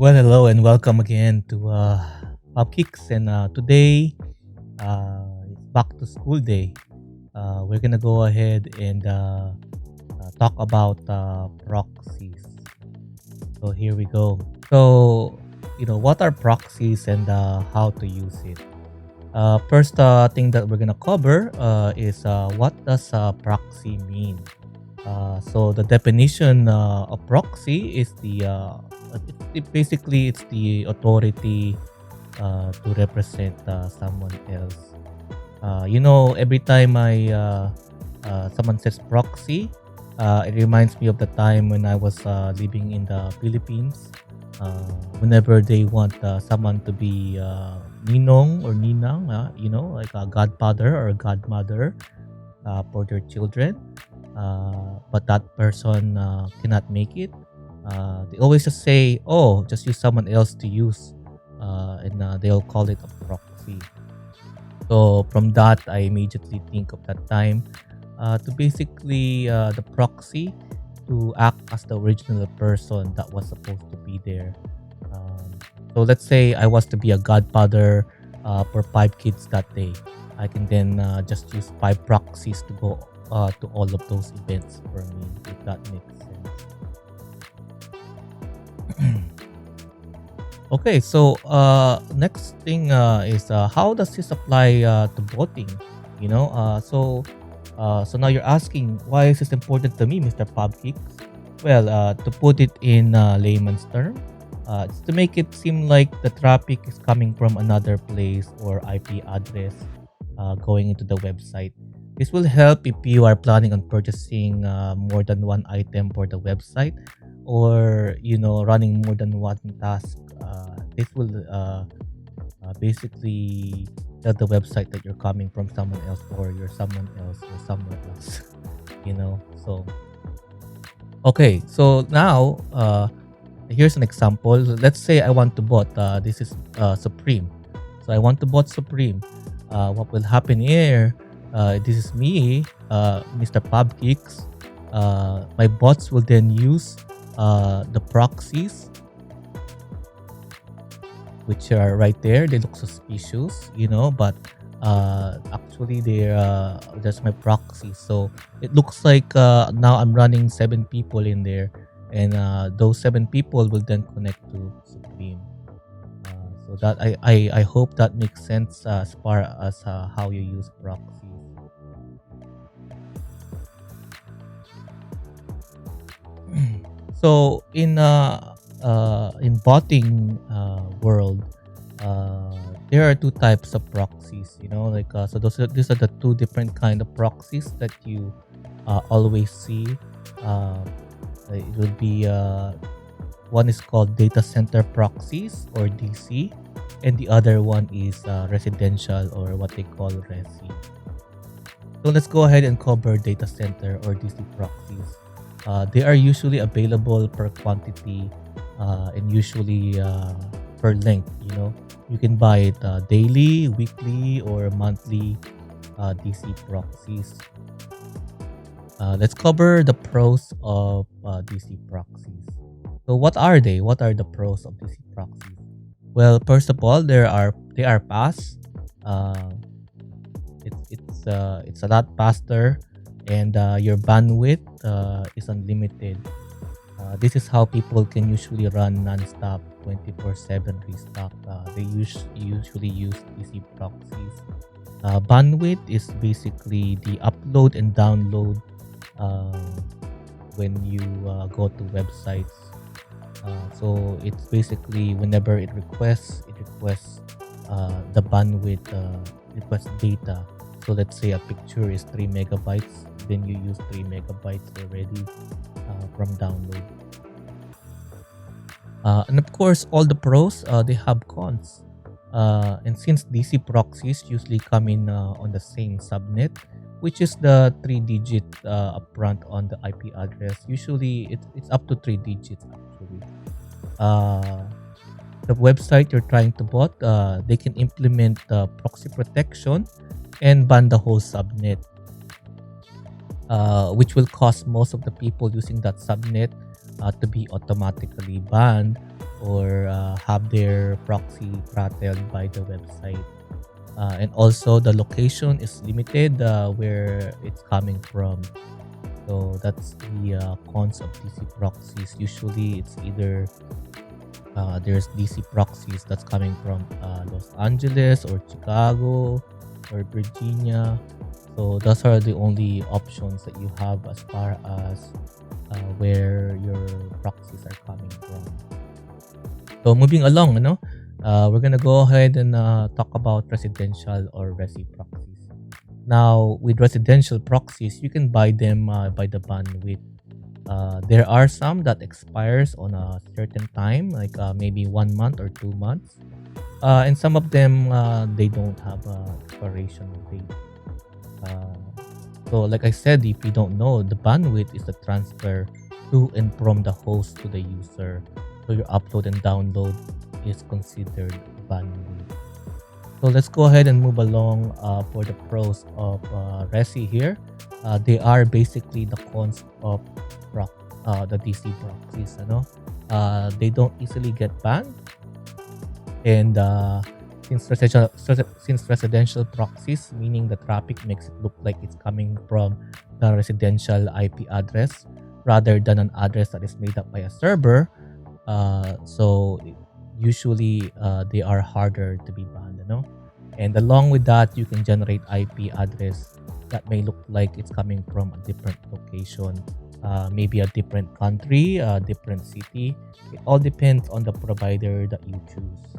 Well, hello and welcome again to Pop Kicks. And today, it's back to school day. We're gonna go ahead and talk about proxies. So here we go. So, what are proxies and how to use it? First thing that we're gonna cover is what does proxy mean? So the definition of proxy is basically it's the authority to represent someone else. Every time I someone says proxy, it reminds me of the time when I was living in the Philippines. Whenever they want someone to be ninong or ninang, like a godfather or a godmother for their children, but that person cannot make it. They always just say, "Oh, just use someone else to use," and they'll call it a proxy. So from that, I immediately think of that time to basically the proxy to act as the original person that was supposed to be there. Um, so let's say I was to be a godfather for 5 kids that day. I can then just use 5 proxies to go to all of those events for me, if that makes sense. Okay, so next thing is how does this apply to voting? So now you're asking why is this important to me, Mr. Pubkicks? Well, to put it in layman's term, it's to make it seem like the traffic is coming from another place or IP address going into the website. This will help if you are planning on purchasing more than one item for the website, or running more than one task. This will basically tell the website that you're coming from someone else, or you're someone else or somewhere else. So okay, so now here's an example. Let's say I want to bot this is Supreme. So I want to bot Supreme. What will happen here, this is me, Mr. Pubkicks. My bots will then use the proxies, which are right there. They look suspicious, but actually they're just my proxy. So it looks like now I'm running 7 people in there, and those 7 people will then connect to Supreme. So that I hope that makes sense as far as how you use proxies. So in botting world, there are two types of proxies. So these are the two different kind of proxies that you always see. Uh, it will be one is called Datacenter proxies or DC, and the other one is residential or what they call Resi. So let's go ahead and cover data center or DC proxies. They are usually available per quantity and usually per length. You can buy it daily, weekly, or monthly DC proxies. Let's cover the pros of DC proxies. So what are they? What are the pros of DC proxies? Well, first of all, they are fast. Uh, it's a lot faster, and your bandwidth is unlimited. This is how people can usually run non-stop 24/7 restock. Usually use DC proxies. Bandwidth is basically the upload and download uh, when you go to websites. So it's basically whenever it requests the bandwidth, requests data. So let's say a picture is 3 megabytes, then you use 3 megabytes already from download. And of course, all the pros, they have cons. And since DC proxies usually come in on the same subnet, which is the 3 digit upfront on the IP address, usually it's up to 3 digits actually. Uh, the website you're trying to bot, they can implement proxy protection and ban the whole subnet, which will cause most of the people using that subnet to be automatically banned, or have their proxy throttled by the website. And also the location is limited where it's coming from. So that's the cons of DC proxies. Usually it's either there's DC proxies that's coming from Los Angeles or Chicago or Virginia. So those are the only options that you have as far as where your proxies are coming from. So moving along, we're gonna go ahead and talk about residential or resi proxies. Now, with residential proxies, you can buy them by the bandwidth. There are some that expires on a certain time, like maybe 1 month or 2 months, and some of them they don't have a expiration date. Uh, so, like I said, if you don't know, the bandwidth is the transfer to and from the host to the user. So your upload and download is considered bandwidth. So let's go ahead and move along for the pros of Resi here. They are basically the cons of the DC proxies. They don't easily get banned, and since residential proxies, meaning the traffic makes it look like it's coming from the residential IP address rather than an address that is made up by a server. So usually they are harder to be banned. And along with that, you can generate IP address that may look like it's coming from a different location, maybe a different country, a different city. It all depends on the provider that you choose.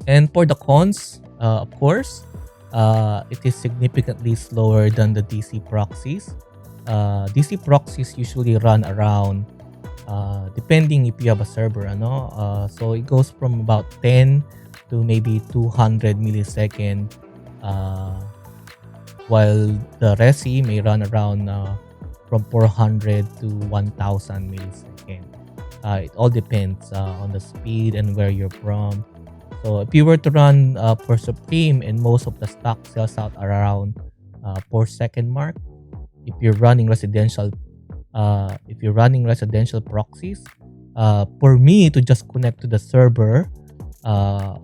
And for the cons, of course, it is significantly slower than the DC proxies. DC proxies usually run around, depending if you have a server, so it goes from about 10 to maybe 200 millisecond, while the Resi may run around from 400 to 1000 millisecond. It all depends on the speed and where you're from. So if you were to run for Supreme, and most of the stock sells out around 4 second mark. If you're running residential proxies, for me to just connect to the server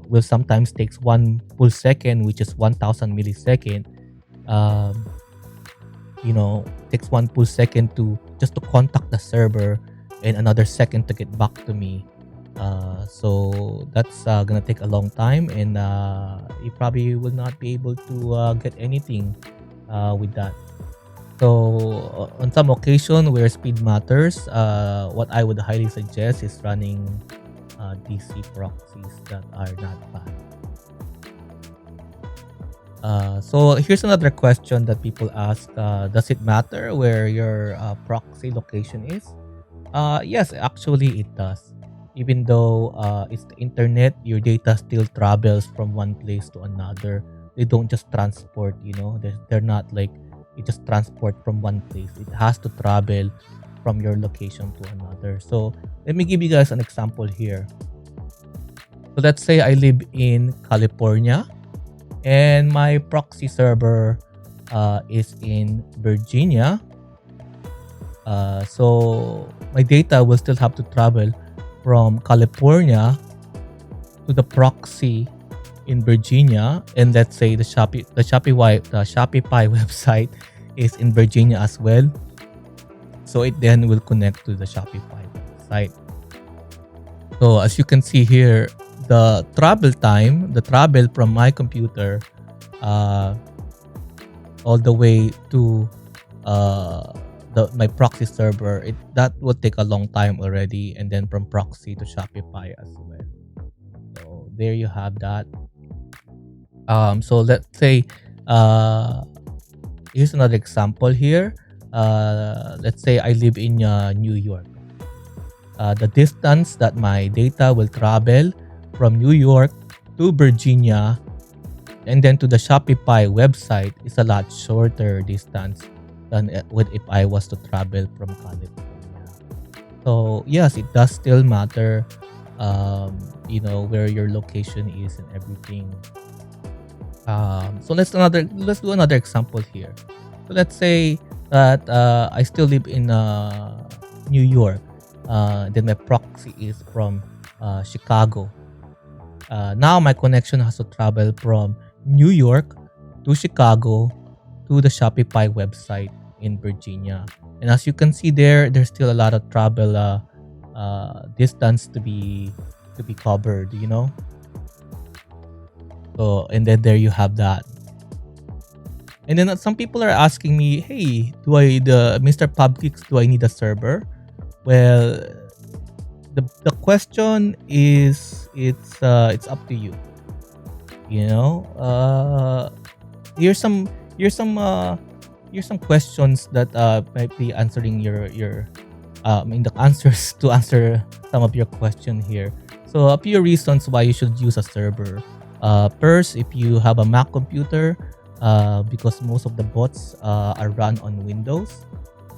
will sometimes takes 1 full second, which is 1000 millisecond. Takes 1 full second to contact the server, and another second to get back to me. So that's gonna take a long time, and you probably will not be able to get anything with that. So on some occasion where speed matters, what I would highly suggest is running DC proxies that are not banned. So here's another question that people ask: does it matter where your proxy location is? Yes, actually it does. Even though it's the internet, your data still travels from one place to another. They don't just transport, they're not like you just transport from one place. It has to travel from your location to another. So let me give you guys an example here. So let's say I live in California and my proxy server is in Virginia. So my data will still have to travel from California to the proxy in Virginia, and let's say the Shopify website is in Virginia as well. So it then will connect to the Shopify website. So as you can see here, the travel from my computer all the way to my proxy server, that will take a long time already, and then from proxy to Shopify as well. So there you have that. So let's say here's another example here. Let's say I live in New York. The distance that my data will travel from New York to Virginia and then to the Shopify website is a lot shorter distance than if I was to travel from California. So yes, it does still matter, where your location is and everything. So let's do another example here. So let's say that I still live in New York. Then my proxy is from Chicago. Now my connection has to travel from New York to Chicago to the Shopify website in Virginia. And as you can see there's still a lot of travel distance to be covered, you know. So, and then there you have that. And then some people are asking me, hey, the Mr. PubGeeks, do I need a server? Well, the question is, it's up to you. You know, here's some questions that might be answering your the answers to answer some of your question here. So a few reasons why you should use a server. First, if you have a Mac computer, because most of the bots are run on Windows.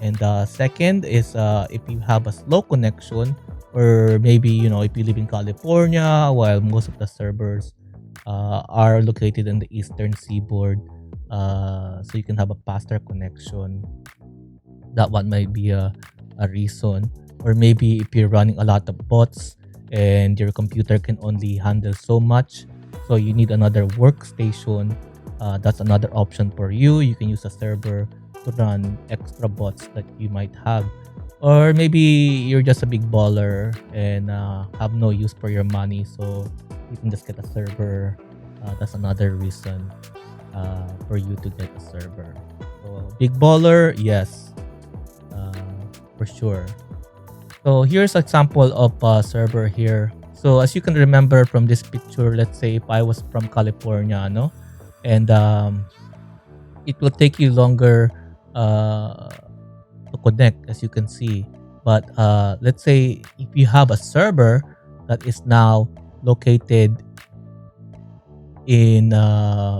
And second is if you have a slow connection, or maybe, you know, if you live in California while most of the servers are located in the eastern seaboard, so you can have a faster connection. That one might be a reason. Or maybe if you're running a lot of bots and your computer can only handle so much, so you need another workstation, that's another option for you. You can use a server to run extra bots that you might have. Or maybe you're just a big baller and have no use for your money, so you can just get a server. That's another reason for you to get a server. So big baller, yes, for sure. So here's an example of a server here. So as you can remember from this picture, let's say if I was from California, no, and it will take you longer to connect, as you can see. But let's say if you have a server that is now located in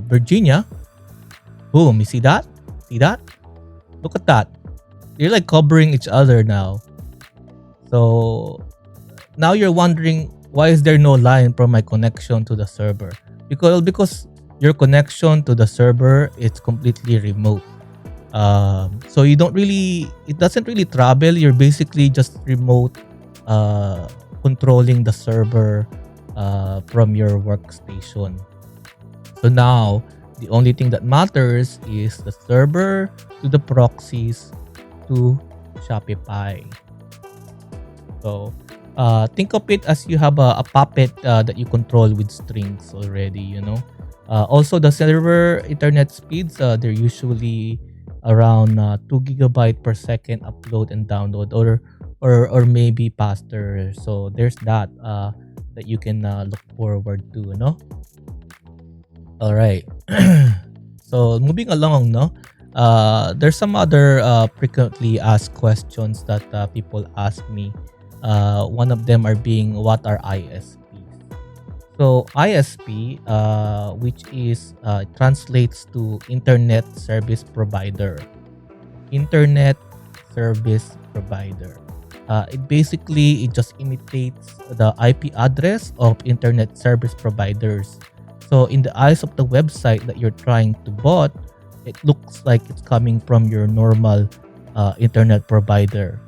Virginia, boom, you see that? See that? Look at that. They're like covering each other now. So now you're wondering, why is there no line from my connection to the server? Because your connection to the server is completely remote. So you don't really, it doesn't really travel. You're basically just remote controlling the server from your workstation. So now the only thing that matters is the server to the proxies to Shopify. So think of it as you have a puppet that you control with strings already, you know. Also, the server internet speeds, they're usually around 2 gigabyte per second upload and download, or maybe faster. So there's that that you can look forward to, no? All right. So moving along, no? There's some other frequently asked questions that people ask me. One of them are being, what are ISPs? So ISP, which is translates to Internet Service Provider. Internet Service Provider. It just imitates the IP address of internet service providers. So in the eyes of the website that you're trying to bot, it looks like it's coming from your normal internet provider.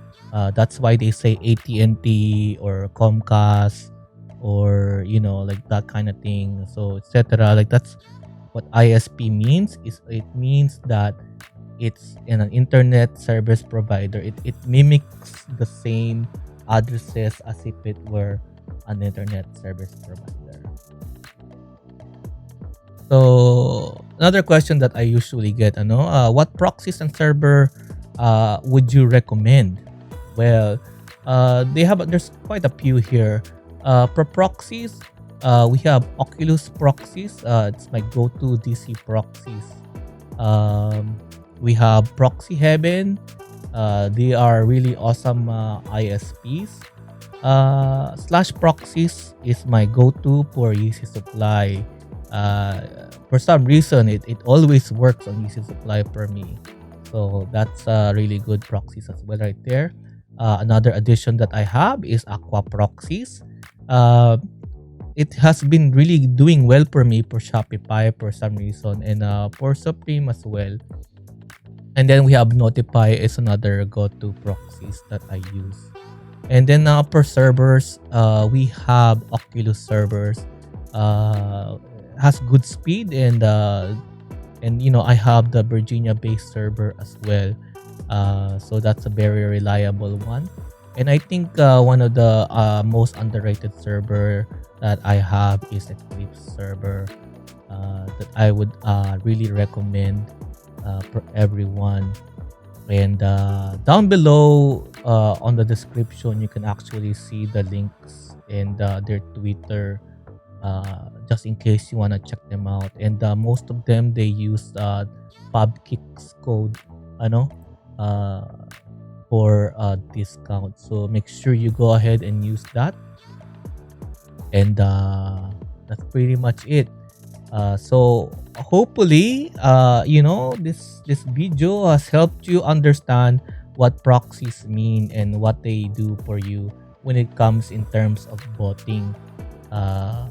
That's why they say AT&T or Comcast, or, you know, like that kind of thing. So etc. Like that's what ISP means. Is it means that it's in an internet service provider. It mimics the same addresses as if it were an internet service provider. So another question that I usually get, what proxies and server would you recommend? Well, there's quite a few here. For proxies, we have Oculus proxies. It's my go-to DC proxies. We have Proxy Heaven. They are really awesome ISPs. Slash Proxies is my go-to for Easy Supply. For some reason, it always works on Easy Supply for me. So that's really good proxies as well right there. Another addition that I have is Aqua Proxies. It has been really doing well for me for Shopify for some reason, and for Supreme as well. And then we have Notify is another go-to proxies that I use. And then per servers, we have Oculus servers. Uh, has good speed, and I have the Virginia based server as well. So that's a very reliable one. And I think one of the most underrated server that I have is Eclipse server, that I would really recommend for everyone. And down below on the description, you can actually see the links and their Twitter, just in case you want to check them out. And most of them, they use PubKicks code, ano, uh, for discount. So make sure you go ahead and use that. And that's pretty much it. So hopefully, this video has helped you understand what proxies mean and what they do for you when it comes in terms of botting. Uh,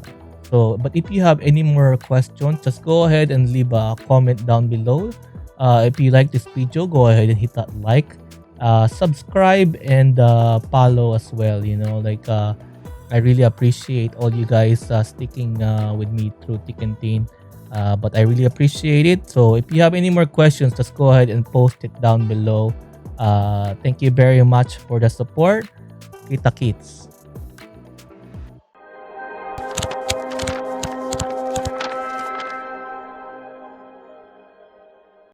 but if you have any more questions, just go ahead and leave a comment down below. If you like this video, go ahead and hit that like, subscribe, and follow as well. I really appreciate all you guys sticking with me through thick and thin. But I really appreciate it. So if you have any more questions, just go ahead and post it down below. Thank you very much for the support. Kita kits.